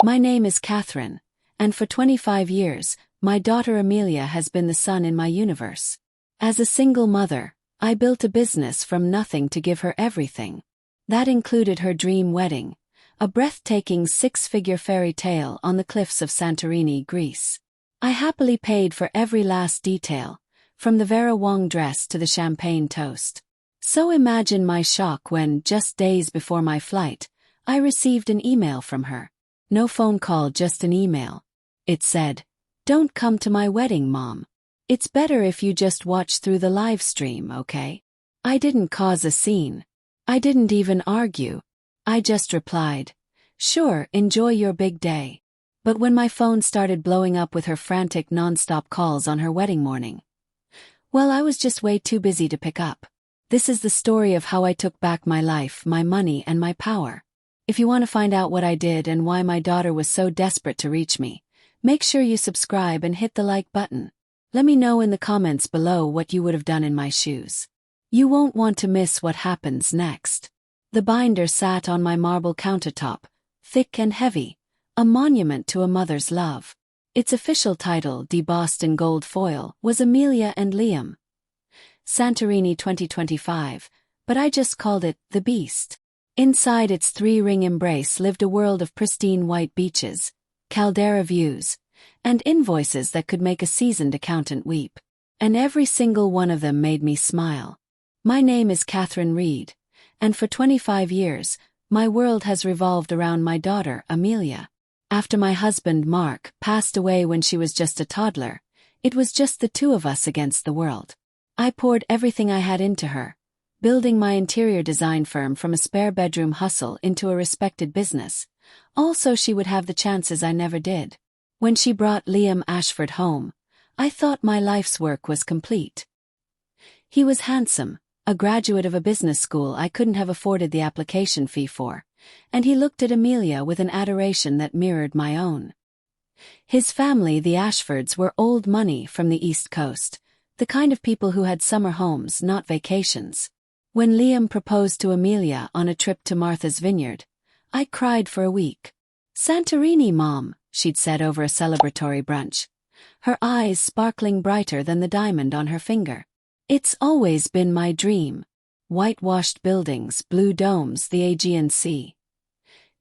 My name is Catherine, and for 25 years, my daughter Amelia has been the sun in my universe. As a single mother, I built a business from nothing to give her everything. That included her dream wedding, a breathtaking six-figure fairy tale on the cliffs of Santorini, Greece. I happily paid for every last detail, from the Vera Wang dress to the champagne toast. So imagine my shock when, just days before my flight, I received an email from her. No phone call, just an email. It said, "Don't come to my wedding, Mom. It's better if you just watch through the live stream, okay?" I didn't cause a scene. I didn't even argue. I just replied, "Sure, enjoy your big day." But when my phone started blowing up with her frantic non-stop calls on her wedding morning, well, I was just way too busy to pick up. This is the story of how I took back my life, my money, and my power. If you want to find out what I did and why my daughter was so desperate to reach me, make sure you subscribe and hit the like button. Let me know in the comments below what you would have done in my shoes. You won't want to miss what happens next. The binder sat on my marble countertop, thick and heavy, a monument to a mother's love. Its official title, debossed in gold foil, was Amelia and Liam. Santorini 2025, but I just called it The Beast. Inside its three-ring embrace lived a world of pristine white beaches, caldera views, and invoices that could make a seasoned accountant weep. And every single one of them made me smile. My name is Catherine Reed, and for 25 years, my world has revolved around my daughter, Amelia. After my husband, Mark, passed away when she was just a toddler, it was just the two of us against the world. I poured everything I had into her, building my interior design firm from a spare bedroom hustle into a respected business, all so she would have the chances I never did. When she brought Liam Ashford home, I thought my life's work was complete. He was handsome, a graduate of a business school I couldn't have afforded the application fee for, and he looked at Amelia with an adoration that mirrored my own. His family, the Ashfords, were old money from the East Coast, the kind of people who had summer homes, not vacations. When Liam proposed to Amelia on a trip to Martha's Vineyard, I cried for a week. "Santorini, Mom," she'd said over a celebratory brunch, her eyes sparkling brighter than the diamond on her finger. "It's always been my dream. Whitewashed buildings, blue domes, the Aegean Sea.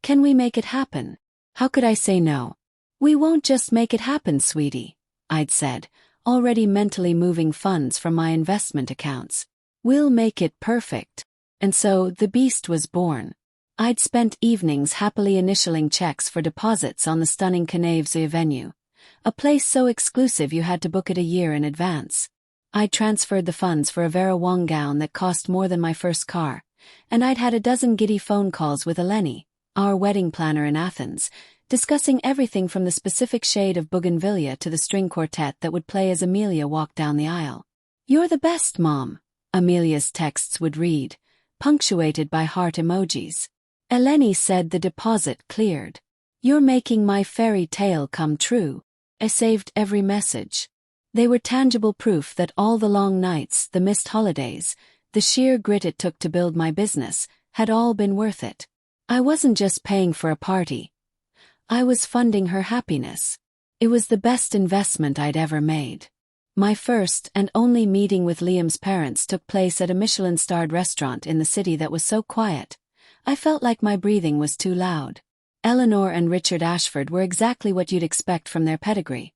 Can we make it happen?" How could I say no? "We won't just make it happen, sweetie," I'd said, already mentally moving funds from my investment accounts. "We'll make it perfect." And so the Beast was born. I'd spent evenings happily initialing checks for deposits on the stunning Canavesea venue, a place so exclusive you had to book it a year in advance. I'd transferred the funds for a Vera Wang gown that cost more than my first car, and I'd had a dozen giddy phone calls with Eleni, our wedding planner in Athens, discussing everything from the specific shade of bougainvillea to the string quartet that would play as Amelia walked down the aisle. "You're the best, Mom," Amelia's texts would read, punctuated by heart emojis. "Eleni said the deposit cleared. You're making my fairy tale come true." I saved every message. They were tangible proof that all the long nights, the missed holidays, the sheer grit it took to build my business, had all been worth it. I wasn't just paying for a party. I was funding her happiness. It was the best investment I'd ever made. My first and only meeting with Liam's parents took place at a Michelin-starred restaurant in the city that was so quiet, I felt like my breathing was too loud. Eleanor and Richard Ashford were exactly what you'd expect from their pedigree.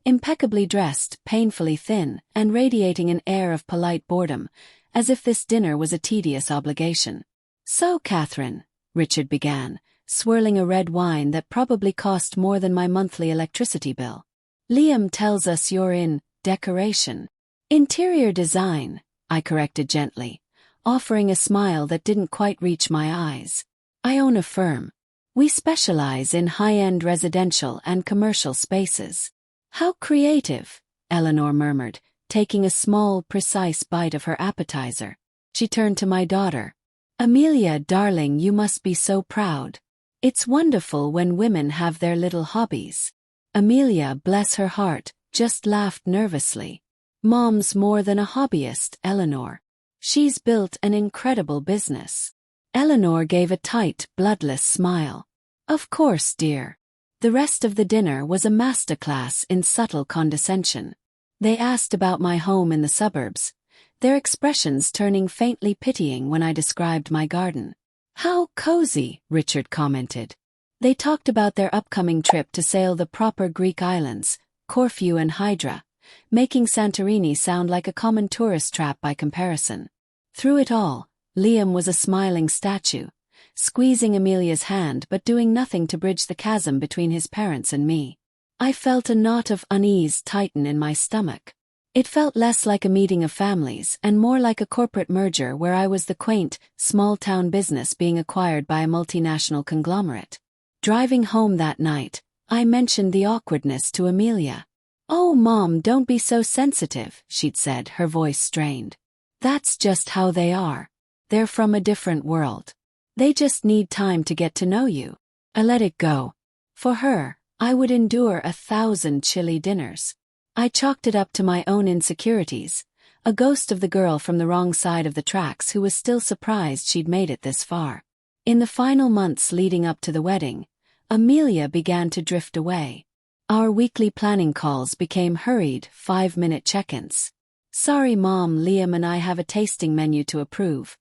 Impeccably dressed, painfully thin, and radiating an air of polite boredom, as if this dinner was a tedious obligation. "So, Catherine," Richard began, swirling a red wine that probably cost more than my monthly electricity bill. "Liam tells us you're in decoration." "Interior design," I corrected gently, offering a smile that didn't quite reach my eyes. "I own a firm. We specialize in high-end residential and commercial spaces." "How creative," Eleanor murmured, taking a small, precise bite of her appetizer. She turned to my daughter. "Amelia, darling, you must be so proud. It's wonderful when women have their little hobbies." Amelia, bless her heart, just laughed nervously. "Mom's more than a hobbyist, Eleanor. She's built an incredible business." Eleanor gave a tight, bloodless smile. "Of course, dear. The rest of the dinner was a masterclass in subtle condescension. They asked about my home in the suburbs, their expressions turning faintly pitying when I described my garden. "How cozy," Richard commented. They talked about their upcoming trip to sail the proper Greek islands, Corfu and Hydra, making Santorini sound like a common tourist trap by comparison. Through it all, Liam was a smiling statue, squeezing Amelia's hand but doing nothing to bridge the chasm between his parents and me. I felt a knot of unease tighten in my stomach. It felt less like a meeting of families and more like a corporate merger where I was the quaint, small-town business being acquired by a multinational conglomerate. Driving home that night, I mentioned the awkwardness to Amelia. "Oh, Mom, don't be so sensitive," she'd said, her voice strained. "That's just how they are. They're from a different world. They just need time to get to know you." I let it go. For her, I would endure 1,000 chilly dinners. I chalked it up to my own insecurities, a ghost of the girl from the wrong side of the tracks who was still surprised she'd made it this far. In the final months leading up to the wedding, Amelia began to drift away. Our weekly planning calls became hurried, 5-minute check-ins. "Sorry, Mom, Liam and I have a tasting menu to approve."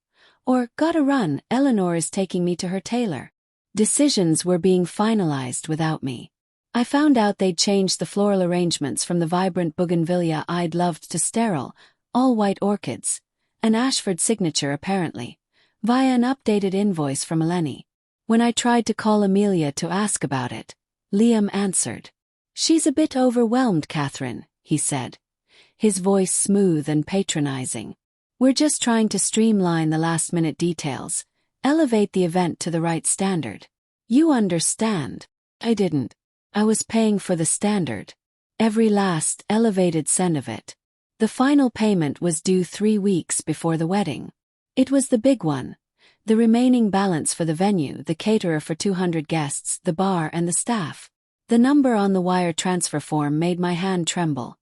Or, "Gotta run, Eleanor is taking me to her tailor." Decisions were being finalized without me. I found out they'd changed the floral arrangements from the vibrant bougainvillea I'd loved to sterile, all-white orchids, an Ashford signature apparently, via an updated invoice from Eleni. When I tried to call Amelia to ask about it, Liam answered. "She's a bit overwhelmed, Catherine," he said, his voice smooth and patronizing. "We're just trying to streamline the last-minute details, elevate the event to the right standard. You understand." I didn't. I was paying for the standard. Every last, elevated cent of it. The final payment was due 3 weeks before the wedding. It was the big one. The remaining balance for the venue, the caterer for 200 guests, the bar and the staff. The number on the wire transfer form made my hand tremble.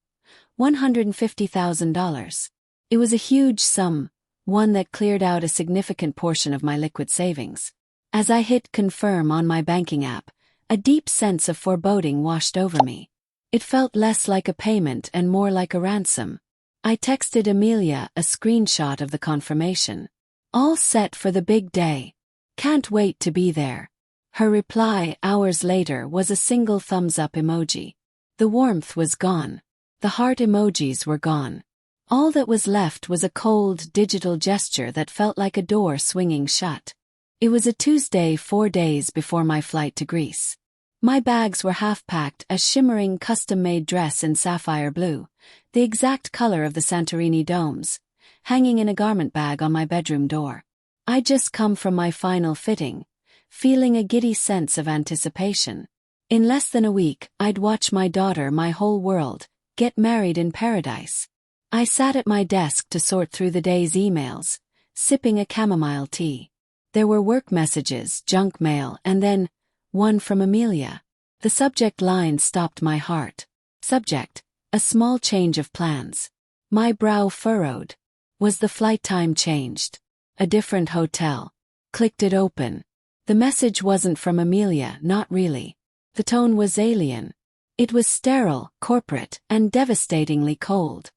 $150,000. It was a huge sum, one that cleared out a significant portion of my liquid savings. As I hit confirm on my banking app, a deep sense of foreboding washed over me. It felt less like a payment and more like a ransom. I texted Amelia a screenshot of the confirmation. "All set for the big day. Can't wait to be there." Her reply, hours later, was a single thumbs-up emoji. The warmth was gone. The heart emojis were gone. All that was left was a cold, digital gesture that felt like a door swinging shut. It was a Tuesday 4 days before my flight to Greece. My bags were half-packed, a shimmering custom-made dress in sapphire blue, the exact color of the Santorini domes, hanging in a garment bag on my bedroom door. I'd just come from my final fitting, feeling a giddy sense of anticipation. In less than a week, I'd watch my daughter, my whole world, get married in paradise. I sat at my desk to sort through the day's emails, sipping a chamomile tea. There were work messages, junk mail, and then one from Amelia. The subject line stopped my heart. Subject: a small change of plans. My brow furrowed. Was the flight time changed? A different hotel. Clicked it open. The message wasn't from Amelia, not really. The tone was alien. It was sterile, corporate, and devastatingly cold.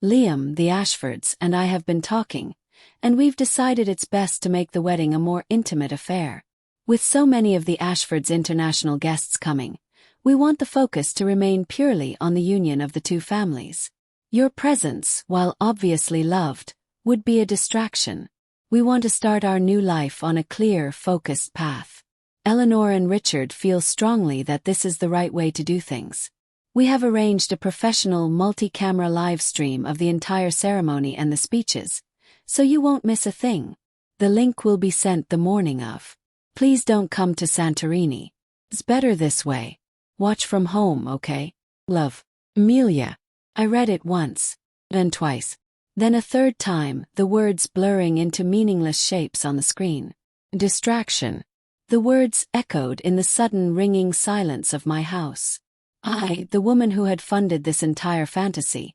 "Liam, the Ashfords, and I have been talking, and we've decided it's best to make the wedding a more intimate affair. With so many of the Ashfords' international guests coming, we want the focus to remain purely on the union of the two families. Your presence, while obviously loved, would be a distraction. We want to start our new life on a clear, focused path. Eleanor and Richard feel strongly that this is the right way to do things. We have arranged a professional multi-camera live stream of the entire ceremony and the speeches, so you won't miss a thing. The link will be sent the morning of. Please don't come to Santorini. It's better this way. Watch from home, okay? Love, Amelia." I read it once, then twice, then a third time, the words blurring into meaningless shapes on the screen. Distraction. The words echoed in the sudden ringing silence of my house. I, the woman who had funded this entire fantasy,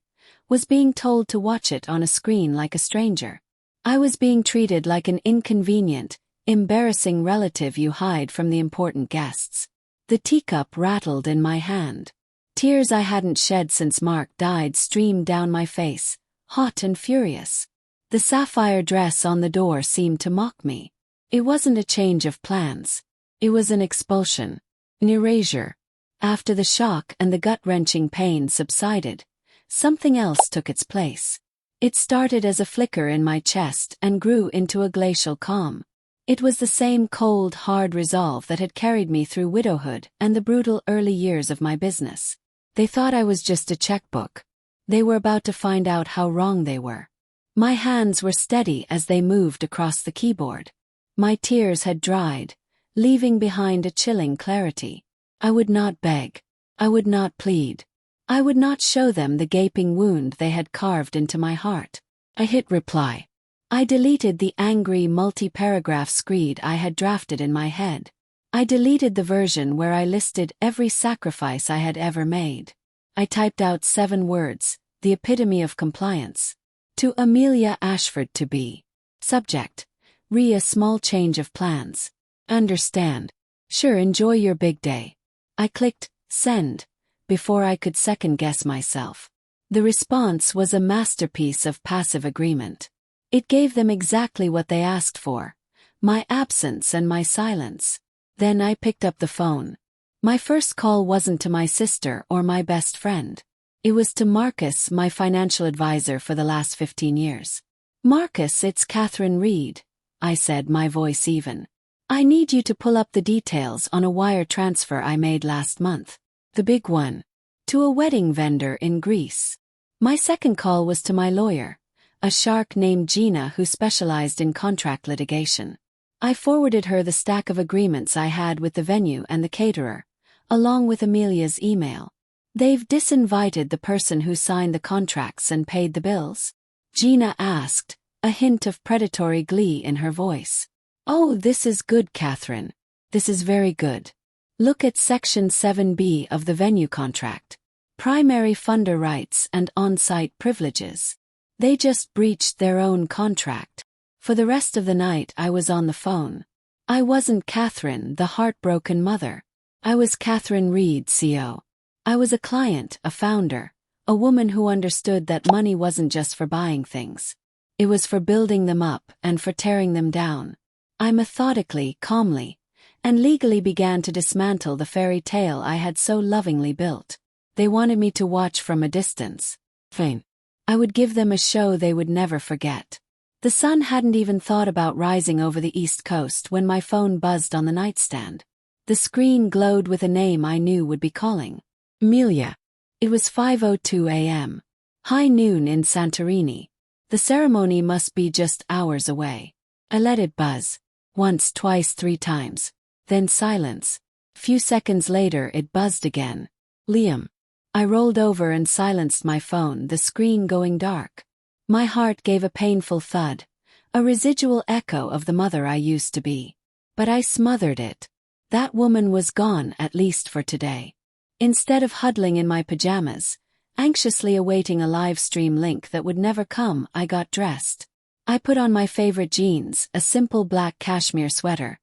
was being told to watch it on a screen like a stranger. I was being treated like an inconvenient, embarrassing relative you hide from the important guests. The teacup rattled in my hand. Tears I hadn't shed since Mark died streamed down my face, hot and furious. The sapphire dress on the door seemed to mock me. It wasn't a change of plans. It was an expulsion. An erasure. After the shock and the gut-wrenching pain subsided, something else took its place. It started as a flicker in my chest and grew into a glacial calm. It was the same cold, hard resolve that had carried me through widowhood and the brutal early years of my business. They thought I was just a checkbook. They were about to find out how wrong they were. My hands were steady as they moved across the keyboard. My tears had dried, leaving behind a chilling clarity. I would not beg. I would not plead. I would not show them the gaping wound they had carved into my heart. I hit reply. I deleted the angry multi-paragraph screed I had drafted in my head. I deleted the version where I listed every sacrifice I had ever made. I typed out 7 words, the epitome of compliance. To Amelia Ashford to be. Subject. A small change of plans. Understand. Sure, enjoy your big day. I clicked send before I could second-guess myself. The response was a masterpiece of passive agreement. It gave them exactly what they asked for, my absence and my silence. Then I picked up the phone. My first call wasn't to my sister or my best friend. It was to Marcus, my financial advisor for the last 15 years. Marcus, it's Catherine Reed, I said, my voice even. I need you to pull up the details on a wire transfer I made last month. The big one. To a wedding vendor in Greece. My second call was to my lawyer, a shark named Gina who specialized in contract litigation. I forwarded her the stack of agreements I had with the venue and the caterer, along with Amelia's email. They've disinvited the person who signed the contracts and paid the bills? Gina asked, a hint of predatory glee in her voice. Oh, this is good, Catherine. This is very good. Look at Section 7B of the venue contract. Primary funder rights and on-site privileges. They just breached their own contract. For the rest of the night I was on the phone. I wasn't Catherine, the heartbroken mother. I was Catherine Reed, CO. I was a client, a founder, a woman who understood that money wasn't just for buying things. It was for building them up and for tearing them down. I methodically, calmly, and legally began to dismantle the fairy tale I had so lovingly built. They wanted me to watch from a distance. Fine. I would give them a show they would never forget. The sun hadn't even thought about rising over the East Coast when my phone buzzed on the nightstand. The screen glowed with a name I knew would be calling. Amelia. It was 5:02 a.m. High noon in Santorini. The ceremony must be just hours away. I let it buzz. Once, twice, 3 times. Then silence. Few seconds later it buzzed again. Liam. I rolled over and silenced my phone, the screen going dark. My heart gave a painful thud, a residual echo of the mother I used to be. But I smothered it. That woman was gone, at least for today. Instead of huddling in my pajamas, anxiously awaiting a live stream link that would never come, I got dressed. I put on my favorite jeans, a simple black cashmere sweater,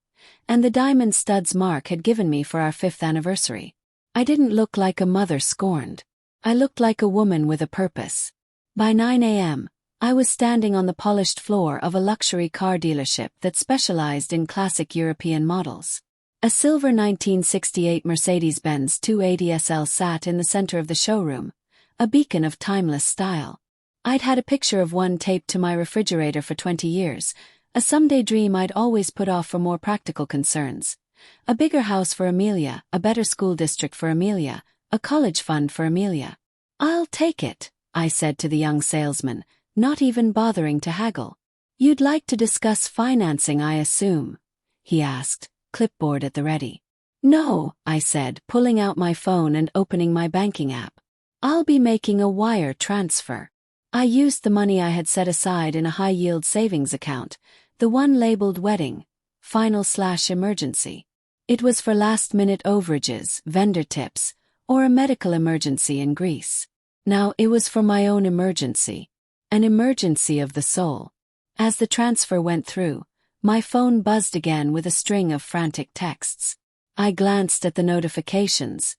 and the diamond studs Mark had given me for our 5th anniversary. I didn't look like a mother scorned. I looked like a woman with a purpose. By 9 a.m., I was standing on the polished floor of a luxury car dealership that specialized in classic European models. A silver 1968 Mercedes-Benz 280 SL sat in the center of the showroom, a beacon of timeless style. I'd had a picture of one taped to my refrigerator for 20 years, a someday dream I'd always put off for more practical concerns. A bigger house for Amelia, a better school district for Amelia, a college fund for Amelia. I'll take it, I said to the young salesman, not even bothering to haggle. You'd like to discuss financing, I assume? He asked, clipboard at the ready. No, I said, pulling out my phone and opening my banking app. I'll be making a wire transfer. I used the money I had set aside in a high-yield savings account, the one labeled wedding, final/emergency. It was for last-minute overages, vendor tips, or a medical emergency in Greece. Now it was for my own emergency. An emergency of the soul. As the transfer went through, my phone buzzed again with a string of frantic texts. I glanced at the notifications,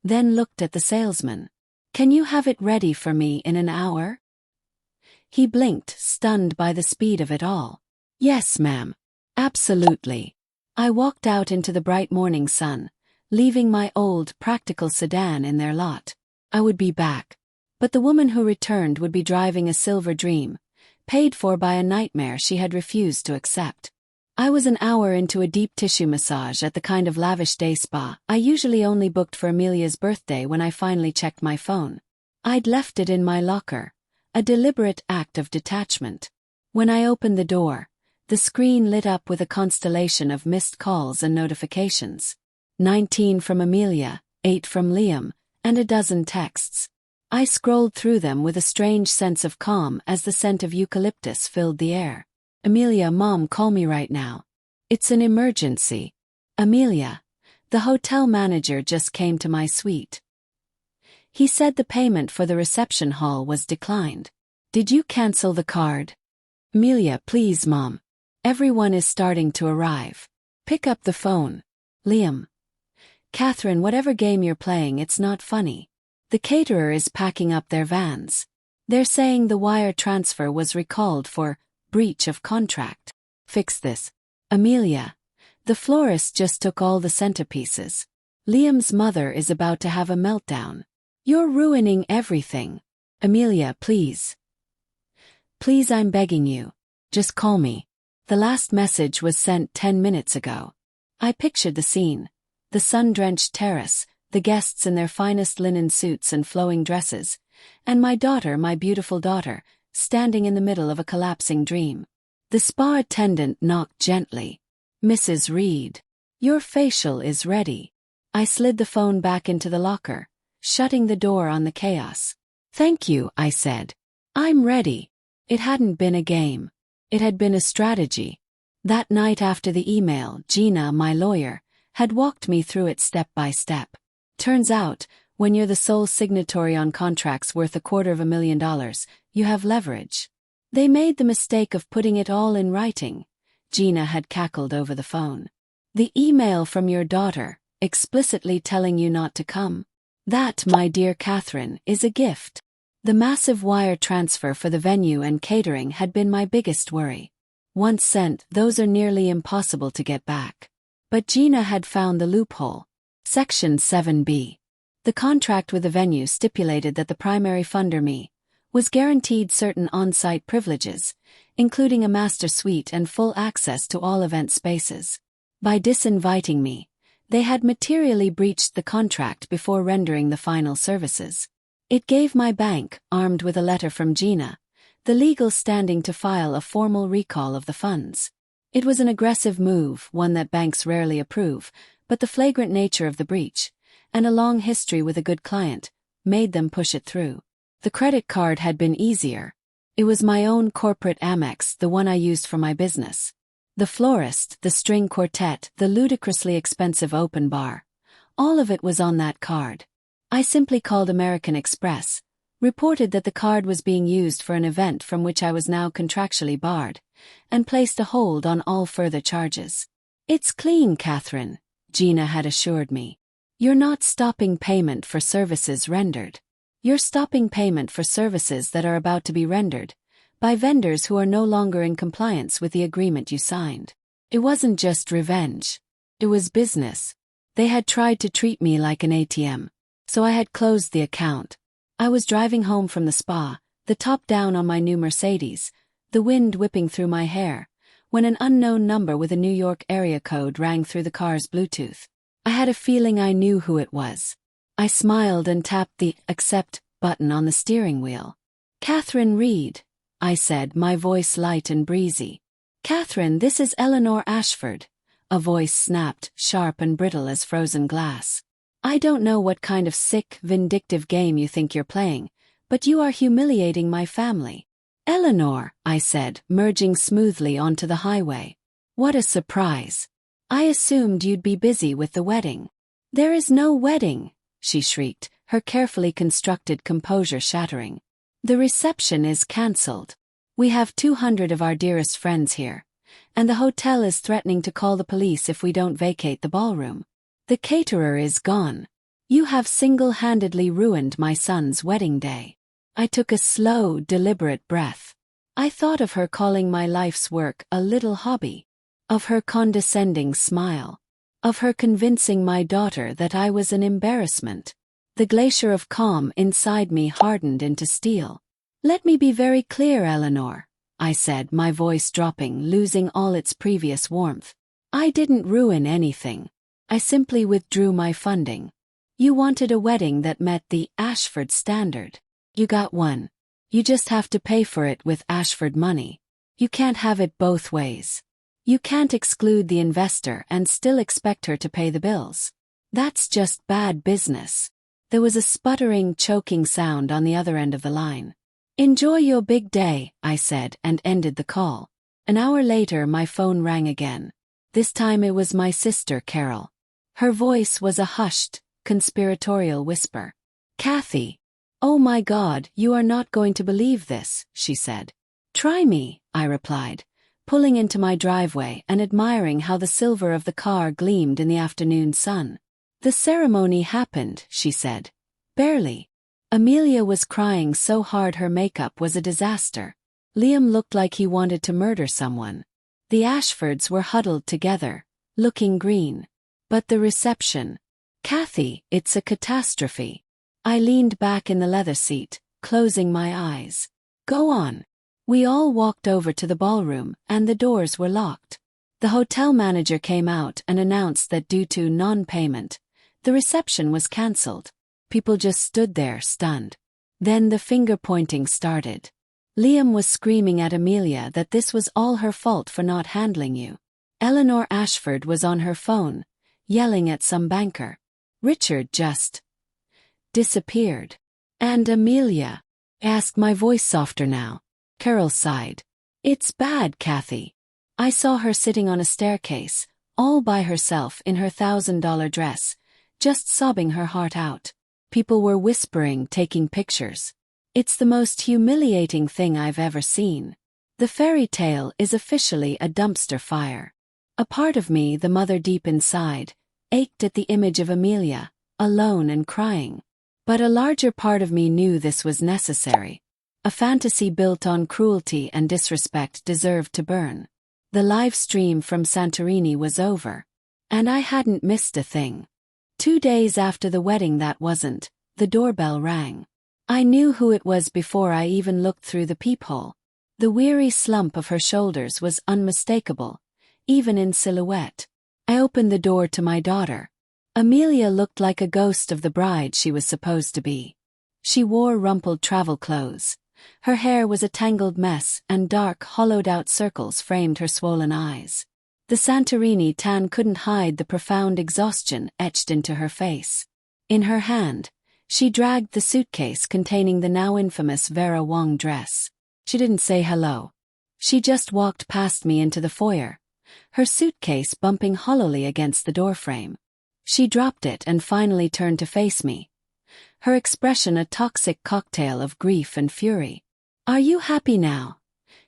then looked at the salesman. Can you have it ready for me in an hour? He blinked, stunned by the speed of it all. Yes, ma'am. Absolutely. I walked out into the bright morning sun, leaving my old, practical sedan in their lot. I would be back. But the woman who returned would be driving a silver dream, paid for by a nightmare she had refused to accept. I was an hour into a deep tissue massage at the kind of lavish day spa I usually only booked for Amelia's birthday when I finally checked my phone. I'd left it in my locker, a deliberate act of detachment. When I opened the door, the screen lit up with a constellation of missed calls and notifications. 19 from Amelia, 8 from Liam, and a dozen texts. I scrolled through them with a strange sense of calm as the scent of eucalyptus filled the air. Amelia, Mom, call me right now. It's an emergency. Amelia, the hotel manager just came to my suite. He said the payment for the reception hall was declined. Did you cancel the card? Amelia, please, Mom. Everyone is starting to arrive. Pick up the phone. Liam. Catherine, whatever game you're playing, it's not funny. The caterer is packing up their vans. They're saying the wire transfer was recalled for breach of contract. Fix this. Amelia, the florist just took all the centerpieces. Liam's mother is about to have a meltdown. You're ruining everything. Amelia, please. Please, I'm begging you. Just call me. The last message was sent 10 minutes ago. I pictured the scene. The sun-drenched terrace, the guests in their finest linen suits and flowing dresses, and my daughter, my beautiful daughter, standing in the middle of a collapsing dream. The spa attendant knocked gently. Mrs. Reed, your facial is ready. I slid the phone back into the locker, shutting the door on the chaos. Thank you, I said. I'm ready. It hadn't been a game. It had been a strategy. That night after the email, Gina, my lawyer, had walked me through it step by step. Turns out, when you're the sole signatory on contracts worth $250,000, you have leverage. They made the mistake of putting it all in writing, Gina had cackled over the phone. The email from your daughter, explicitly telling you not to come. That, my dear Catherine, is a gift. The massive wire transfer for the venue and catering had been my biggest worry. Once sent, those are nearly impossible to get back. But Gina had found the loophole. Section 7B. The contract with the venue stipulated that the primary funder, me, was guaranteed certain on-site privileges, including a master suite and full access to all event spaces. By disinviting me, they had materially breached the contract before rendering the final services. It gave my bank, armed with a letter from Gina, the legal standing to file a formal recall of the funds. It was an aggressive move, one that banks rarely approve, but the flagrant nature of the breach, and a long history with a good client, made them push it through. The credit card had been easier. It was my own corporate Amex, the one I used for my business. The florist, the string quartet, the ludicrously expensive open bar. All of it was on that card. I simply called American Express, reported that the card was being used for an event from which I was now contractually barred, and placed a hold on all further charges. It's clean, Catherine, Gina had assured me. You're not stopping payment for services rendered. You're stopping payment for services that are about to be rendered by vendors who are no longer in compliance with the agreement you signed. It wasn't just revenge. It was business. They had tried to treat me like an ATM, so I had closed the account. I was driving home from the spa, the top down on my new Mercedes, the wind whipping through my hair, when an unknown number with a New York area code rang through the car's Bluetooth. I had a feeling I knew who it was. I smiled and tapped the accept button on the steering wheel. Catherine Reed, I said, my voice light and breezy. Catherine, this is Eleanor Ashford. A voice snapped, sharp and brittle as frozen glass. I don't know what kind of sick, vindictive game you think you're playing, but you are humiliating my family. Eleanor, I said, merging smoothly onto the highway. What a surprise. I assumed you'd be busy with the wedding. There is no wedding, she shrieked, her carefully constructed composure shattering. The reception is cancelled. We have 200 of our dearest friends here, and the hotel is threatening to call the police if we don't vacate the ballroom. The caterer is gone. You have single-handedly ruined my son's wedding day. I took a slow, deliberate breath. I thought of her calling my life's work a little hobby, of her condescending smile, of her convincing my daughter that I was an embarrassment. The glacier of calm inside me hardened into steel. "Let me be very clear, Eleanor," I said, my voice dropping, losing all its previous warmth. "I didn't ruin anything. I simply withdrew my funding. You wanted a wedding that met the Ashford standard. You got one. You just have to pay for it with Ashford money. You can't have it both ways. You can't exclude the investor and still expect her to pay the bills. That's just bad business." There was a sputtering, choking sound on the other end of the line. "Enjoy your big day," I said, and ended the call. An hour later my phone rang again. This time it was my sister, Carol. Her voice was a hushed, conspiratorial whisper. "Kathy. Oh my God, you are not going to believe this," she said. "Try me," I replied, pulling into my driveway and admiring how the silver of the car gleamed in the afternoon sun. "The ceremony happened," she said. "Barely." Amelia was crying so hard her makeup was a disaster. Liam looked like he wanted to murder someone. The Ashfords were huddled together, looking green. But the reception. "Kathy, it's a catastrophe." I leaned back in the leather seat, closing my eyes. "Go on." We all walked over to the ballroom, and the doors were locked. The hotel manager came out and announced that due to non-payment, the reception was cancelled. People just stood there, stunned. Then the finger-pointing started. Liam was screaming at Amelia that this was all her fault for not handling you. Eleanor Ashford was on her phone, yelling at some banker. Richard just disappeared. "And Amelia?" asked, my voice softer now. Carol sighed. "It's bad, Kathy. I saw her sitting on a staircase, all by herself in her $1,000 dress, just sobbing her heart out. People were whispering, taking pictures. It's the most humiliating thing I've ever seen. The fairy tale is officially a dumpster fire." A part of me, the mother deep inside, ached at the image of Amelia, alone and crying. But a larger part of me knew this was necessary. A fantasy built on cruelty and disrespect deserved to burn. The live stream from Santorini was over. And I hadn't missed a thing. 2 days after the wedding, the doorbell rang. I knew who it was before I even looked through the peephole. The weary slump of her shoulders was unmistakable, even in silhouette. I opened the door to my daughter. Amelia looked like a ghost of the bride she was supposed to be. She wore rumpled travel clothes. Her hair was a tangled mess, and dark, hollowed-out circles framed her swollen eyes. The Santorini tan couldn't hide the profound exhaustion etched into her face. In her hand, she dragged the suitcase containing the now infamous Vera Wang dress. She didn't say hello. She just walked past me into the foyer, her suitcase bumping hollowly against the doorframe. She dropped it and finally turned to face me, her expression a toxic cocktail of grief and fury. "Are you happy now?"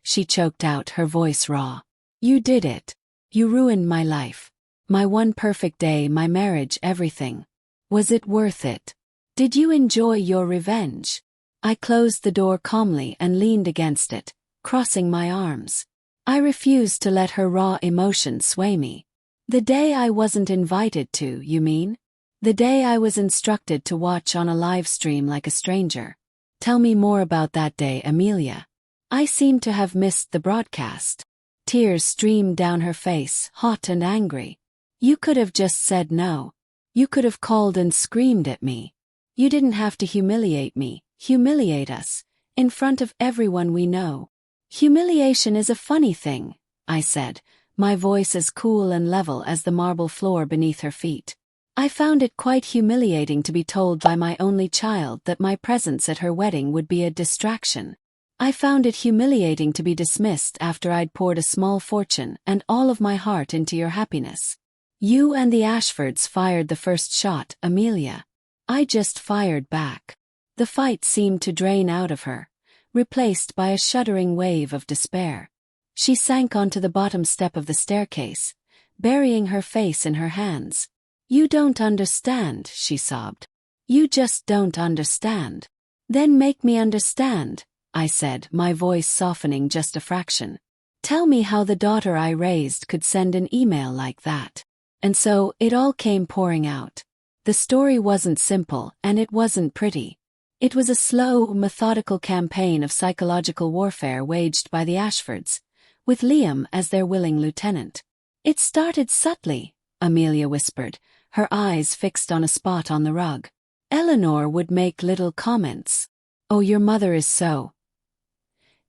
she choked out, her voice raw. "You did it. You ruined my life. My one perfect day, my marriage, everything. Was it worth it? Did you enjoy your revenge?" I closed the door calmly and leaned against it, crossing my arms. I refused to let her raw emotion sway me. "The day I wasn't invited to, you mean? The day I was instructed to watch on a live stream like a stranger? Tell me more about that day, Amelia." I seemed to have missed the broadcast. Tears streamed down her face, hot and angry. "You could have just said no. You could have called and screamed at me. You didn't have to humiliate me, humiliate us, in front of everyone we know." "Humiliation is a funny thing," I said, my voice as cool and level as the marble floor beneath her feet. "I found it quite humiliating to be told by my only child that my presence at her wedding would be a distraction. I found it humiliating to be dismissed after I'd poured a small fortune and all of my heart into your happiness. You and the Ashfords fired the first shot, Amelia." I just fired back. The fight seemed to drain out of her, replaced by a shuddering wave of despair. She sank onto the bottom step of the staircase, burying her face in her hands. You don't understand, she sobbed. You just don't understand. Then make me understand, I said, my voice softening just a fraction. Tell me how the daughter I raised could send an email like that. And so, it all came pouring out. The story wasn't simple, and it wasn't pretty. It was a slow, methodical campaign of psychological warfare waged by the Ashfords, with Liam as their willing lieutenant. It started subtly, Amelia whispered, her eyes fixed on a spot on the rug. Eleanor would make little comments. Oh, your mother is so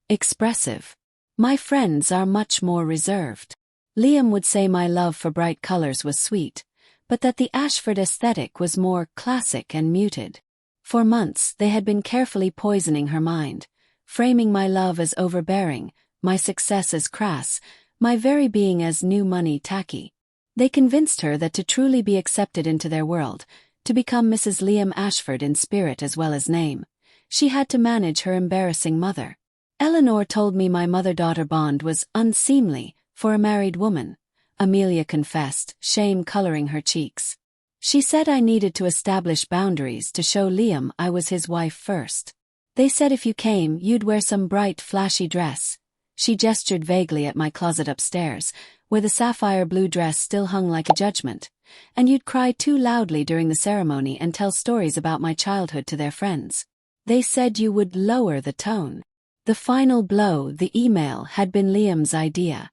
expressive. My friends are much more reserved. Liam would say my love for bright colors was sweet, but that the Ashford aesthetic was more classic and muted. For months they had been carefully poisoning her mind, framing my love as overbearing, my success as crass, my very being as new money tacky. They convinced her that to truly be accepted into their world, to become Mrs. Liam Ashford in spirit as well as name, she had to manage her embarrassing mother. Eleanor told me my mother-daughter bond was unseemly for a married woman, Amelia confessed, shame coloring her cheeks. She said I needed to establish boundaries to show Liam I was his wife first. They said if you came, you'd wear some bright, flashy dress. She gestured vaguely at my closet upstairs, where the sapphire blue dress still hung like a judgment, and you'd cry too loudly during the ceremony and tell stories about my childhood to their friends. They said you would lower the tone. The final blow, the email, had been Liam's idea.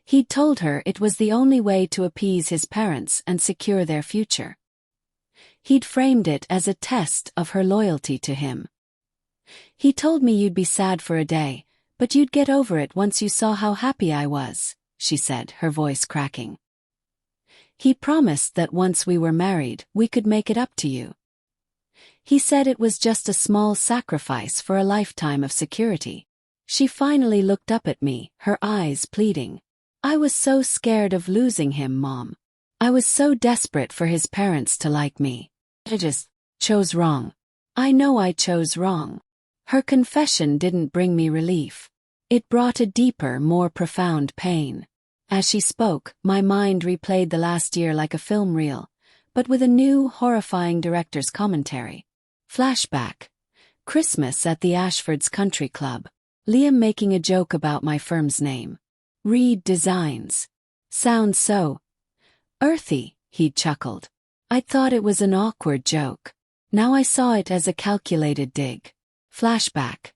He'd told her it was the only way to appease his parents and secure their future. He'd framed it as a test of her loyalty to him. He told me you'd be sad for a day, but you'd get over it once you saw how happy I was, she said, her voice cracking. He promised that once we were married, we could make it up to you. He said it was just a small sacrifice for a lifetime of security. She finally looked up at me, her eyes pleading. I was so scared of losing him, Mom. I was so desperate for his parents to like me. I just chose wrong. I know I chose wrong. Her confession didn't bring me relief. It brought a deeper, more profound pain. As she spoke, my mind replayed the last year like a film reel, but with a new, horrifying director's commentary. Flashback. Christmas at the Ashfords Country Club. Liam making a joke about my firm's name. Reed Designs. Sounds so earthy, he'd chuckled. I thought it was an awkward joke. Now I saw it as a calculated dig. Flashback.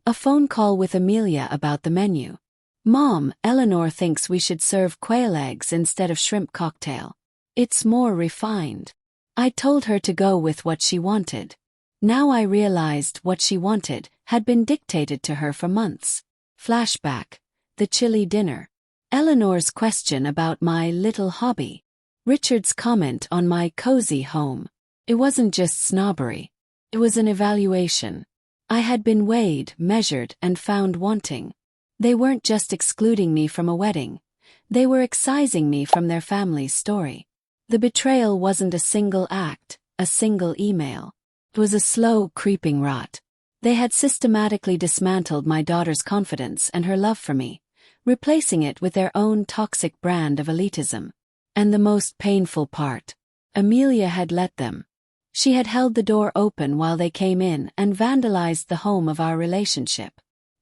A phone call with Amelia about the menu. Mom, Eleanor thinks we should serve quail eggs instead of shrimp cocktail. It's more refined. I told her to go with what she wanted. Now I realized what she wanted had been dictated to her for months. Flashback. The chilly dinner. Eleanor's question about my little hobby. Richard's comment on my cozy home. It wasn't just snobbery. It was an evaluation. I had been weighed, measured, and found wanting. They weren't just excluding me from a wedding. They were excising me from their family's story. The betrayal wasn't a single act, a single email. It was a slow, creeping rot. They had systematically dismantled my daughter's confidence and her love for me, replacing it with their own toxic brand of elitism. And the most painful part, Amelia had let them. She had held the door open while they came in and vandalized the home of our relationship.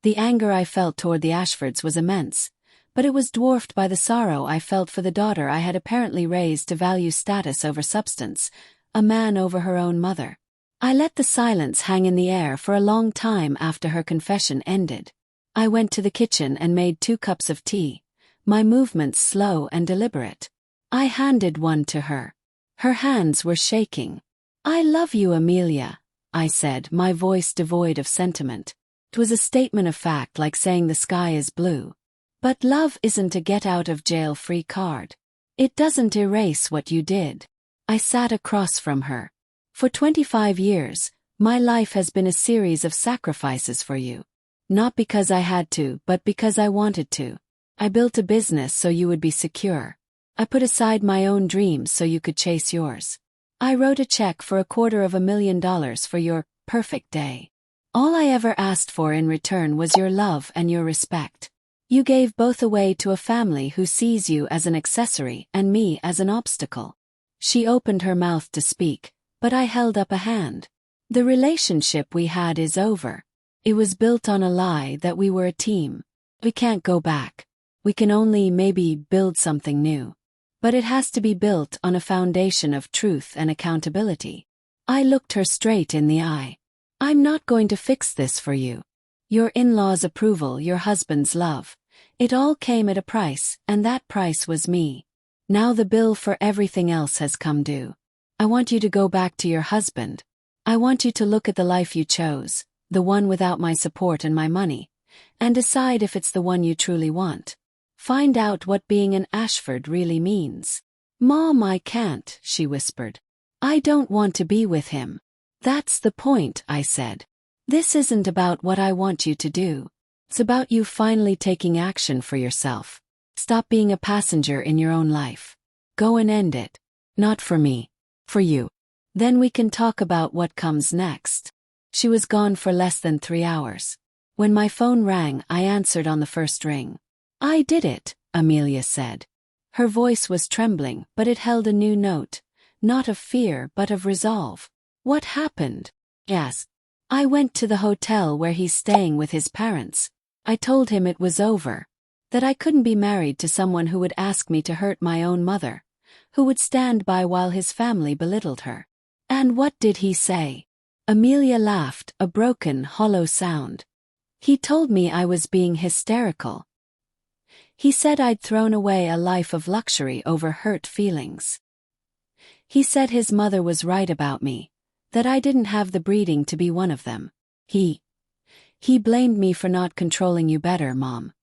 The anger I felt toward the Ashfords was immense, but it was dwarfed by the sorrow I felt for the daughter I had apparently raised to value status over substance, a man over her own mother. I let the silence hang in the air for a long time after her confession ended. I went to the kitchen and made 2 cups of tea, my movements slow and deliberate. I handed one to her. Her hands were shaking. I love you, Amelia, I said, my voice devoid of sentiment. It was a statement of fact, like saying the sky is blue. But love isn't a get-out-of-jail-free card. It doesn't erase what you did. I sat across from her. For 25 years, my life has been a series of sacrifices for you. Not because I had to, but because I wanted to. I built a business so you would be secure. I put aside my own dreams so you could chase yours. I wrote a check for $250,000 for your perfect day. All I ever asked for in return was your love and your respect. You gave both away to a family who sees you as an accessory and me as an obstacle. She opened her mouth to speak, but I held up a hand. The relationship we had is over. It was built on a lie that we were a team. We can't go back. We can only maybe build something new. But it has to be built on a foundation of truth and accountability. I looked her straight in the eye. I'm not going to fix this for you. Your in-laws' approval, your husband's love. It all came at a price, and that price was me. Now the bill for everything else has come due. I want you to go back to your husband. I want you to look at the life you chose, the one without my support and my money, and decide if it's the one you truly want. Find out what being an Ashford really means. Mom, I can't, she whispered. I don't want to be with him. That's the point, I said. This isn't about what I want you to do. It's about you finally taking action for yourself. Stop being a passenger in your own life. Go and end it. Not for me. For you. Then we can talk about what comes next. She was gone for less than 3 hours. When my phone rang, I answered on the first ring. I did it, Amelia said. Her voice was trembling, but it held a new note, not of fear but of resolve. What happened? Yes. I went to the hotel where he's staying with his parents. I told him it was over. That I couldn't be married to someone who would ask me to hurt my own mother, who would stand by while his family belittled her. And what did he say? Amelia laughed, a broken, hollow sound. He told me I was being hysterical. He said I'd thrown away a life of luxury over hurt feelings. He said his mother was right about me, that I didn't have the breeding to be one of them. He blamed me for not controlling you better, Mom.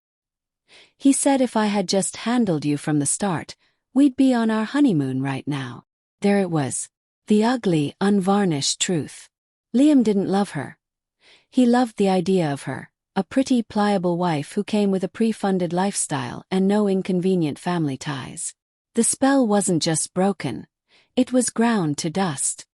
He said if I had just handled you from the start, we'd be on our honeymoon right now. There it was. The ugly, unvarnished truth. Liam didn't love her. He loved the idea of her, a pretty, pliable wife who came with a pre-funded lifestyle and no inconvenient family ties. The spell wasn't just broken. It was ground to dust.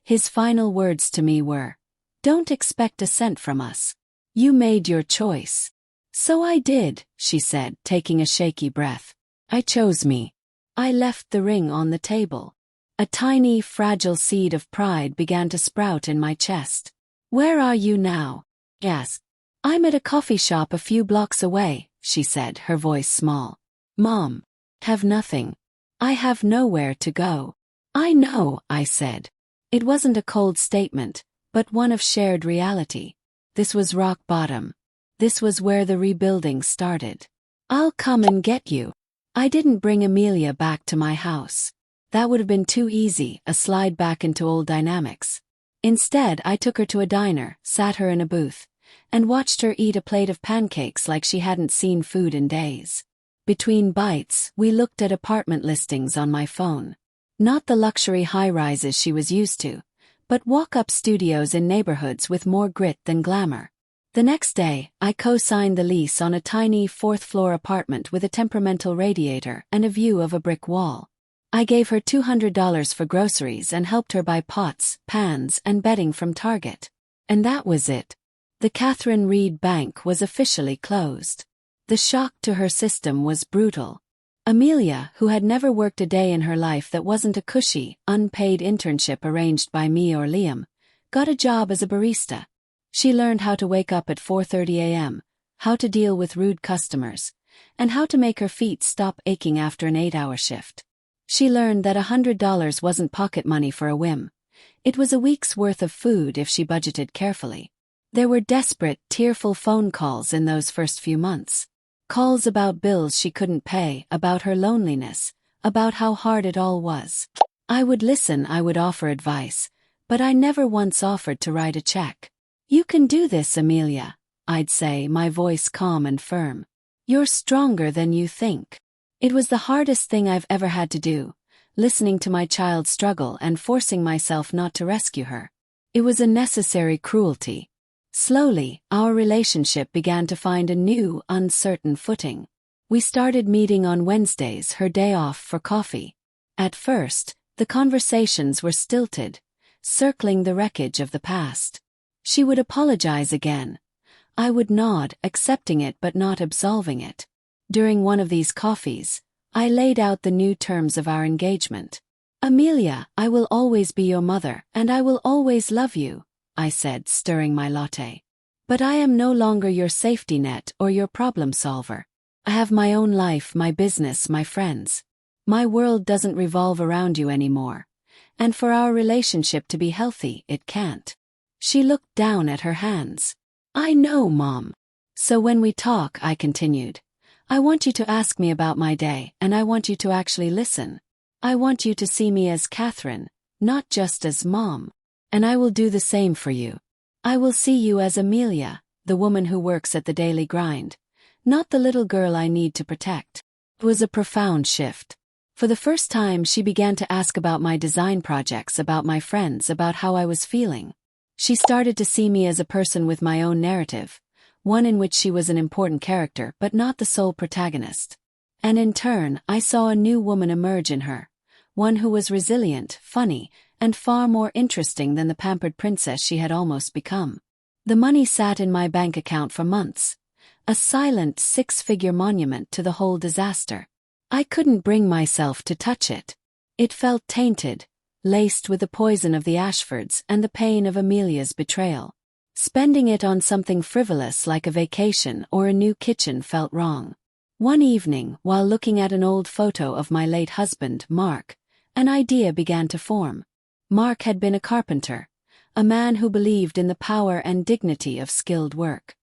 His final words to me were, "Don't expect a cent from us. You made your choice." So I did, she said, taking a shaky breath. I chose me. I left the ring on the table. A tiny, fragile seed of pride began to sprout in my chest. Where are you now? Yes. I'm at a coffee shop a few blocks away, she said, her voice small. Mom. Have nothing. I have nowhere to go. I know, I said. It wasn't a cold statement, but one of shared reality. This was rock bottom. This was where the rebuilding started. I'll come and get you. I didn't bring Amelia back to my house. That would have been too easy, a slide back into old dynamics. Instead, I took her to a diner, sat her in a booth, and watched her eat a plate of pancakes like she hadn't seen food in days. Between bites, we looked at apartment listings on my phone. Not the luxury high-rises she was used to, but walk-up studios in neighborhoods with more grit than glamour. The next day, I co-signed the lease on a tiny fourth-floor apartment with a temperamental radiator and a view of a brick wall. I gave her $200 for groceries and helped her buy pots, pans, and bedding from Target. And that was it. The Catherine Reed Bank was officially closed. The shock to her system was brutal. Amelia, who had never worked a day in her life that wasn't a cushy, unpaid internship arranged by me or Liam, got a job as a barista. She learned how to wake up at 4:30 a.m., how to deal with rude customers, and how to make her feet stop aching after an 8-hour shift. She learned that $100 wasn't pocket money for a whim. It was a week's worth of food if she budgeted carefully. There were desperate, tearful phone calls in those first few months. Calls about bills she couldn't pay, about her loneliness, about how hard it all was. I would listen, I would offer advice, but I never once offered to write a check. You can do this, Amelia, I'd say, my voice calm and firm. You're stronger than you think. It was the hardest thing I've ever had to do, listening to my child struggle and forcing myself not to rescue her. It was a necessary cruelty. Slowly, our relationship began to find a new, uncertain footing. We started meeting on Wednesdays, her day off, for coffee. At first, the conversations were stilted, circling the wreckage of the past. She would apologize again. I would nod, accepting it but not absolving it. During one of these coffees, I laid out the new terms of our engagement. Amelia, I will always be your mother, and I will always love you, I said, stirring my latte. But I am no longer your safety net or your problem solver. I have my own life, my business, my friends. My world doesn't revolve around you anymore. And for our relationship to be healthy, it can't. She looked down at her hands. I know, Mom. So when we talk, I continued, I want you to ask me about my day, and I want you to actually listen. I want you to see me as Catherine, not just as Mom. And I will do the same for you. I will see you as Amelia, the woman who works at the daily grind, not the little girl I need to protect. It was a profound shift. For the first time, she began to ask about my design projects, about my friends, about how I was feeling. She started to see me as a person with my own narrative, one in which she was an important character but not the sole protagonist. And in turn, I saw a new woman emerge in her, one who was resilient, funny, and far more interesting than the pampered princess she had almost become. The money sat in my bank account for months, a silent six-figure monument to the whole disaster. I couldn't bring myself to touch it. It felt tainted, laced with the poison of the Ashfords and the pain of Amelia's betrayal. Spending it on something frivolous like a vacation or a new kitchen felt wrong. One evening, while looking at an old photo of my late husband, Mark, an idea began to form. Mark had been a carpenter, a man who believed in the power and dignity of skilled work.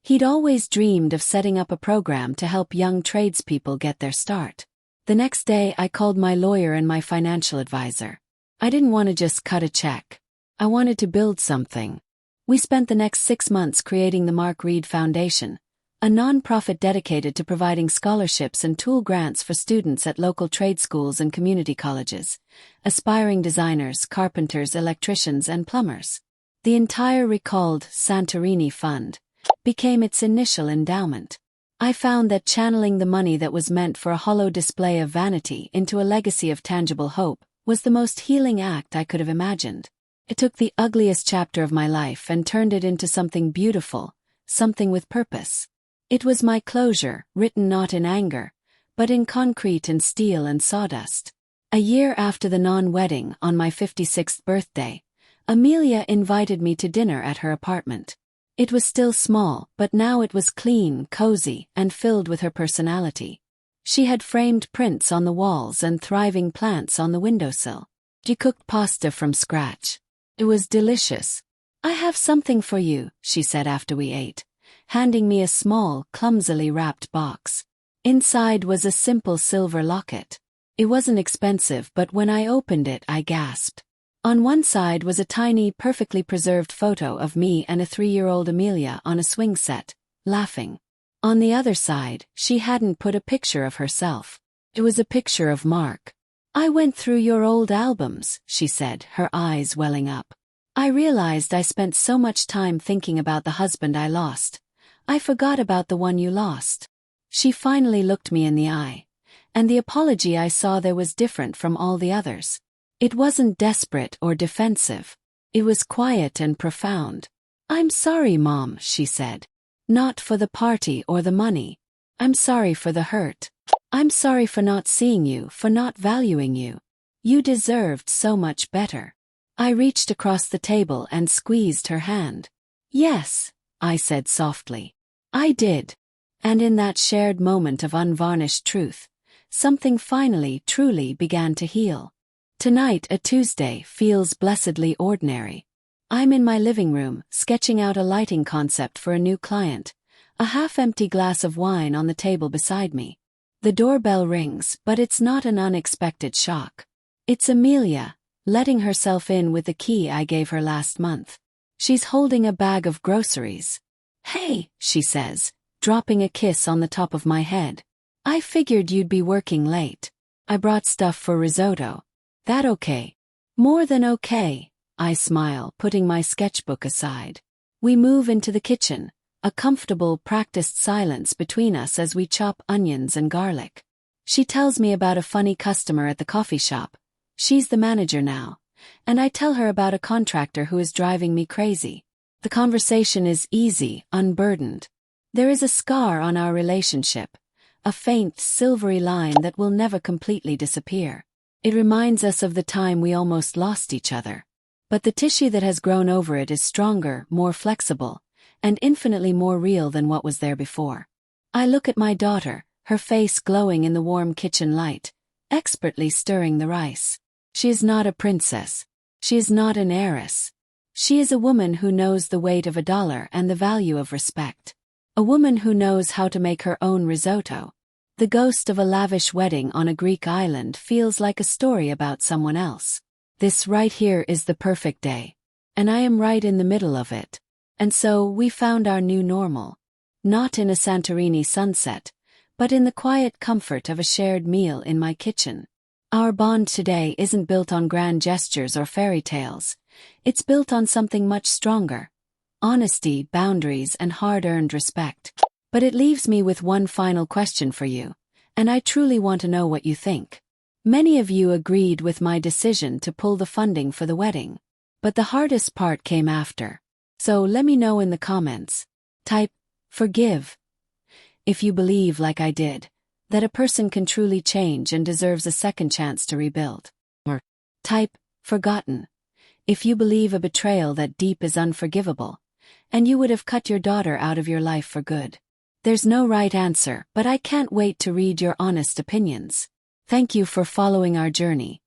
He'd always dreamed of setting up a program to help young tradespeople get their start. The next day, I called my lawyer and my financial advisor. I didn't want to just cut a check. I wanted to build something. We spent the next 6 months creating the Mark Reed Foundation, a non-profit dedicated to providing scholarships and tool grants for students at local trade schools and community colleges, aspiring designers, carpenters, electricians, and plumbers. The entire recalled Santorini Fund became its initial endowment. I found that channeling the money that was meant for a hollow display of vanity into a legacy of tangible hope was the most healing act I could have imagined. It took the ugliest chapter of my life and turned it into something beautiful, something with purpose. It was my closure, written not in anger, but in concrete and steel and sawdust. A year after the non-wedding, on my 56th birthday, Amelia invited me to dinner at her apartment. It was still small, but now it was clean, cozy, and filled with her personality. She had framed prints on the walls and thriving plants on the windowsill. She cooked pasta from scratch. It was delicious. I have something for you, she said after we ate, handing me a small, clumsily wrapped box. Inside was a simple silver locket. It wasn't expensive, but when I opened it, I gasped. On one side was a tiny, perfectly preserved photo of me and a 3-year-old Amelia on a swing set, laughing. On the other side, she hadn't put a picture of herself. It was a picture of Mark. I went through your old albums, she said, her eyes welling up. I realized I spent so much time thinking about the husband I lost. I forgot about the one you lost. She finally looked me in the eye, and the apology I saw there was different from all the others. It wasn't desperate or defensive. It was quiet and profound. I'm sorry, Mom, she said. Not for the party or the money. I'm sorry for the hurt. I'm sorry for not seeing you, for not valuing you. You deserved so much better. I reached across the table and squeezed her hand. Yes, I said softly. I did. And in that shared moment of unvarnished truth, something finally, truly began to heal. Tonight, a Tuesday, feels blessedly ordinary. I'm in my living room, sketching out a lighting concept for a new client, a half-empty glass of wine on the table beside me. The doorbell rings, but it's not an unexpected shock. It's Amelia, letting herself in with the key I gave her last month. She's holding a bag of groceries. Hey, she says, dropping a kiss on the top of my head. I figured you'd be working late. I brought stuff for risotto. That okay? More than okay, I smile, putting my sketchbook aside. We move into the kitchen, a comfortable, practiced silence between us as we chop onions and garlic. She tells me about a funny customer at the coffee shop. She's the manager now. And I tell her about a contractor who is driving me crazy. The conversation is easy, unburdened. There is a scar on our relationship, a faint, silvery line that will never completely disappear. It reminds us of the time we almost lost each other. But the tissue that has grown over it is stronger, more flexible, and infinitely more real than what was there before. I look at my daughter, her face glowing in the warm kitchen light, expertly stirring the rice. She is not a princess. She is not an heiress. She is a woman who knows the weight of a dollar and the value of respect. A woman who knows how to make her own risotto. The ghost of a lavish wedding on a Greek island feels like a story about someone else. This right here is the perfect day. And I am right in the middle of it. And so, we found our new normal. Not in a Santorini sunset, but in the quiet comfort of a shared meal in my kitchen. Our bond today isn't built on grand gestures or fairy tales. It's built on something much stronger. Honesty, boundaries, and hard-earned respect. But it leaves me with one final question for you, and I truly want to know what you think. Many of you agreed with my decision to pull the funding for the wedding. But the hardest part came after. So let me know in the comments. Type, forgive. If you believe, like I did, that a person can truly change and deserves a second chance to rebuild. Or type, forgotten. If you believe a betrayal that deep is unforgivable, and you would have cut your daughter out of your life for good. There's no right answer, but I can't wait to read your honest opinions. Thank you for following our journey.